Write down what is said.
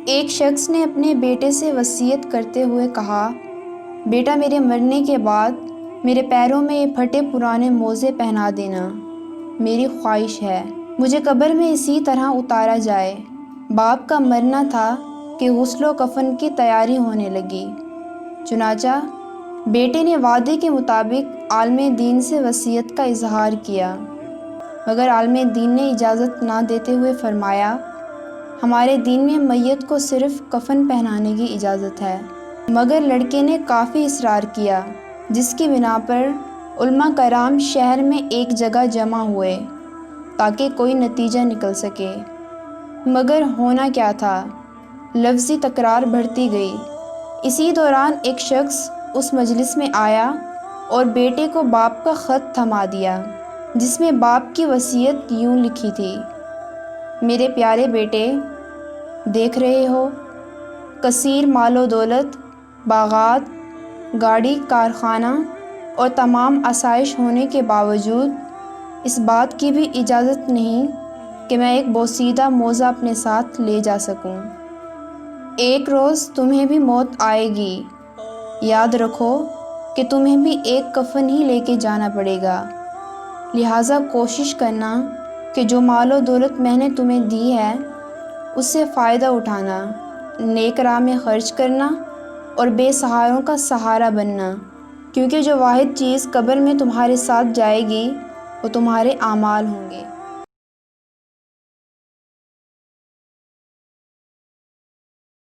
ایک شخص نے اپنے بیٹے سے وصیت کرتے ہوئے کہا، بیٹا میرے مرنے کے بعد میرے پیروں میں یہ پھٹے پرانے موزے پہنا دینا، میری خواہش ہے مجھے قبر میں اسی طرح اتارا جائے۔ باپ کا مرنا تھا کہ غسل و کفن کی تیاری ہونے لگی۔ چنانچہ بیٹے نے وعدے کے مطابق عالم دین سے وصیت کا اظہار کیا، مگر عالم دین نے اجازت نہ دیتے ہوئے فرمایا، ہمارے دین میں میت کو صرف کفن پہنانے کی اجازت ہے۔ مگر لڑکے نے کافی اصرار کیا، جس کی بنا پر علماء کرام شہر میں ایک جگہ جمع ہوئے تاکہ کوئی نتیجہ نکل سکے۔ مگر ہونا کیا تھا، لفظی تکرار بڑھتی گئی۔ اسی دوران ایک شخص اس مجلس میں آیا اور بیٹے کو باپ کا خط تھما دیا، جس میں باپ کی وصیت یوں لکھی تھی، میرے پیارے بیٹے، دیکھ رہے ہو کثیر مال و دولت، باغات، گاڑی، کارخانہ اور تمام آسائش ہونے کے باوجود اس بات کی بھی اجازت نہیں کہ میں ایک بوسیدہ موزہ اپنے ساتھ لے جا سکوں۔ ایک روز تمہیں بھی موت آئے گی، یاد رکھو کہ تمہیں بھی ایک کفن ہی لے کے جانا پڑے گا، لہٰذا کوشش کرنا کہ جو مال و دولت میں نے تمہیں دی ہے اس سے فائدہ اٹھانا، نیک راہ میں خرچ کرنا اور بے سہاروں کا سہارا بننا، کیونکہ جو واحد چیز قبر میں تمہارے ساتھ جائے گی وہ تمہارے اعمال ہوں گے۔